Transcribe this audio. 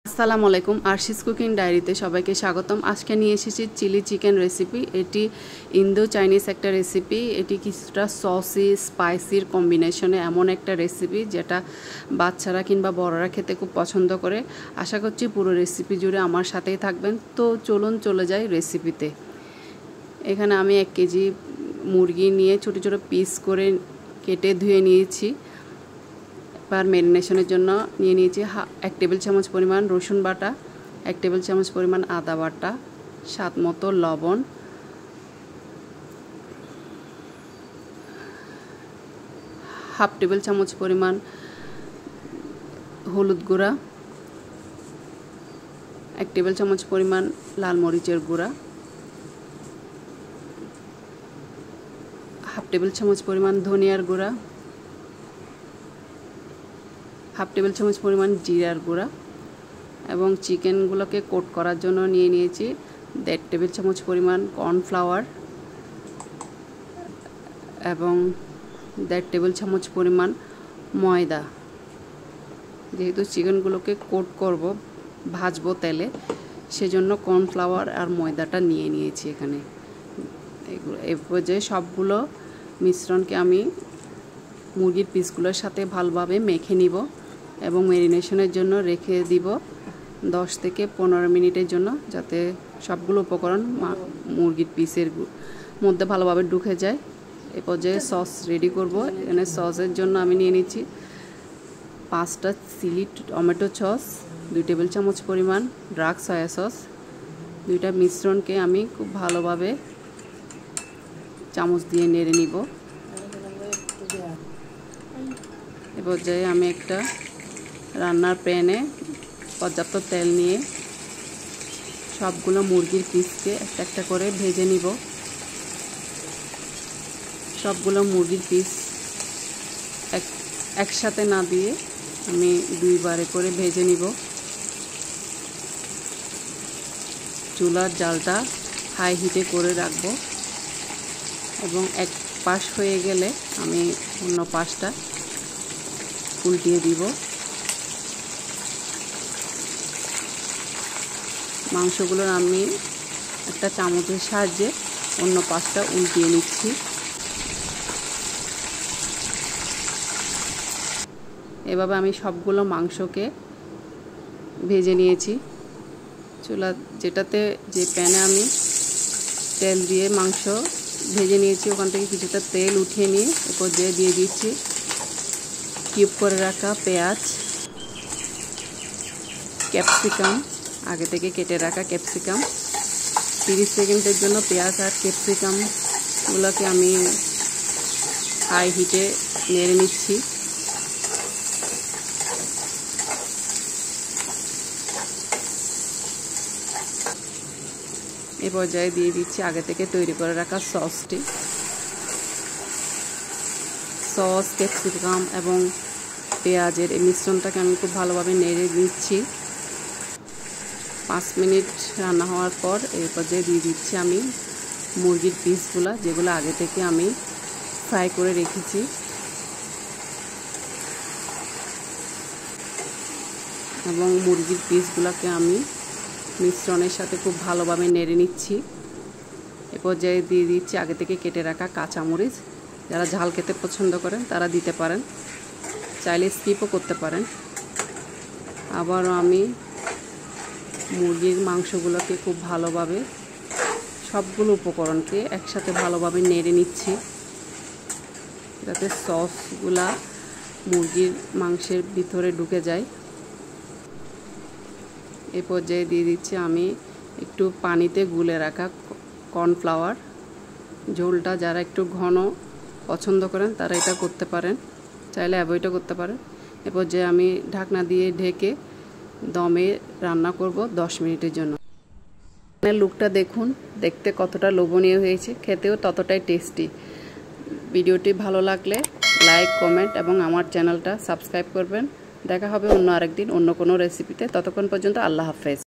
আসসালামু আলাইকুম আরশিস কুকিং ডায়েরিতে সবাইকে স্বাগতম। আজকে নিয়ে এসেছি চিলি চিকেন রেসিপি। এটি ইন্দো চাইনিজ একটা রেসিপি। এটি কিছুটা সসি স্পাইসির কম্বিনেশনে এমন একটা রেসিপি যেটা বাচ্চারা কিংবা বড়রা খেতে খুব পছন্দ করে। আশা করছি পুরো রেসিপি জুড়ে আমার সাথেই থাকবেন। তো চলুন চলে যাই রেসিপিতে। এখানে আমি 1 কেজি মুরগি নিয়ে ছোট ছোট পিস করে কেটে ধুয়ে নিয়েছি। এবার ম্যারিনেশনের জন্য নিয়ে নিয়েছি 1 টেবিল চামচ পরিমাণ রসুন বাটা, 1 টেবিল চামচ পরিমাণ আদা বাটা, স্বাদ মতো লবণ, হাফ টেবিল চামচ পরিমাণ হলুদ গুঁড়া, 1 টেবিল চামচ পরিমাণ লাল মরিচের গুঁড়া, হাফ টেবিল চামচ পরিমাণ ধনিয়ার গুঁড়া, হাফ টেবিল চামচ পরিমাণ জিরার গুঁড়া এবং চিকেনগুলোকে কোট করার জন্য নিয়ে নিয়েছি 1.5 টেবিল চামচ পরিমাণ কর্নফ্লাওয়ার এবং 1.5 টেবিল চামচ পরিমাণ ময়দা। যেহেতু চিকেনগুলোকে কোট করব, ভাজবো তেলে, সেজন্য কর্নফ্লাওয়ার আর ময়দাটা নিয়ে নিয়েছি এখানে। এই পর্যায়ে সবগুলো মিশ্রণকে আমি মুরগির পিসগুলোর সাথে ভালোভাবে মেখে নিব এবং ম্যারিনেশনের জন্য রেখে দিব 10 থেকে 15 মিনিটের জন্য, যাতে সবগুলো উপকরণ মুরগির পিসের মধ্যে ভালোভাবে ঢুকে যায়। এই পর্যায়ে সস রেডি করব। এখানে সসের জন্য আমি নিয়ে নিচ্ছি 5টা চিলি টমেটো সস, 2 টেবিল চামচ পরিমাণ ডার্ক সয়া সস। দুইটা মিশ্রণকে আমি খুব ভালোভাবে চামচ দিয়ে নেড়ে নিব। এ পর্যায়ে আমি একটা রান্নার প্যানে পর্যাপ্ত তেল নিয়ে সবগুলো মুরগির পিসকে একটা একটা করে ভেজে নিব। সবগুলো মুরগির পিস একসাথে না দিয়ে আমি 2 বারে করে ভেজে নিব। চুলার জালটা হাই হিটে করে রাখব এবং এক পাশ হয়ে গেলে আমি অন্য পাশটা উল্টিয়ে দিব। মাংসগুলো আমি একটা চামচের সাহায্যে অন্য পাশটা উল্টিয়ে নিচ্ছি। এভাবে আমি সবগুলো মাংসকে ভেজে নিয়েছি। চুলা যেটাতে যে প্যানে আমি তেল দিয়ে মাংস ভেজে নিয়েছি, ওখান থেকে কিছুটা তেল উঠিয়ে নিয়ে এরপর দিয়ে দিচ্ছি কিউব করে রাখা পেঁয়াজ, ক্যাপসিকাম, আগে থেকে কেটে রাখা ক্যাপসিকাম। 30 সেকেন্ডের জন্য পেঁয়াজ আর ক্যাপসিকামগুলোকে আমি হাই হিটে নেড়ে নিচ্ছি। এই পর্যায়ে দিয়ে দিচ্ছি আগে থেকে তৈরি করে রাখা সসটি। সস, ক্যাপসিকাম এবং পেঁয়াজের এই মিশ্রণটাকে আমি খুব ভালোভাবে নেড়ে দিচ্ছি। 5 মিনিট রান্না হওয়ার পর এই পর্যায়ে দিয়ে দিচ্ছি আমি মুরগির পিসগুলো, যেগুলো আগে থেকে আমি ফ্রাই করে রেখেছি। এবং মুরগির পিসগুলোকে আমি মিশ্রণের সাথে খুব ভালোভাবে নেড়ে নিচ্ছি। এ পর্যায়ে দিয়ে দিচ্ছি আগে থেকে কেটে রাখা কাঁচামরিচ। যারা ঝাল খেতে পছন্দ করেন তারা দিতে পারেন, চাইলে স্কিপও করতে পারেন। আবারও আমি মুরগির মাংসগুলোকে খুব ভালোভাবে সবগুলো উপকরণকে একসাথে ভালোভাবে নেড়ে নিচ্ছি, যাতে সসগুলা মুরগির মাংসের ভিতরে ঢুকে যায়। এই পর্যায়ে দিয়ে দিচ্ছি আমি একটু পানিতে গুলে রাখা কর্নফ্লাওয়ার। ঝোলটা যারা একটু ঘন পছন্দ করেন তারা এটা করতে পারেন, চাইলে অ্যাভয়েডও করতে পারেন। এ পর্যায়ে আমি ঢাকনা দিয়ে ঢেকে দমে রান্না করব 10 মিনিটের জন্য। লুকটা দেখুন, দেখতে কতটা লোভনীয় হয়েছে, খেতেও ততটাই টেস্টি। ভিডিওটি ভালো লাগলে লাইক, কমেন্ট এবং আমার চ্যানেলটা সাবস্ক্রাইব করবেন। দেখা হবে অন্য আরেকদিন অন্য কোনো রেসিপিতে। ততক্ষণ পর্যন্ত আল্লাহ হাফেজ।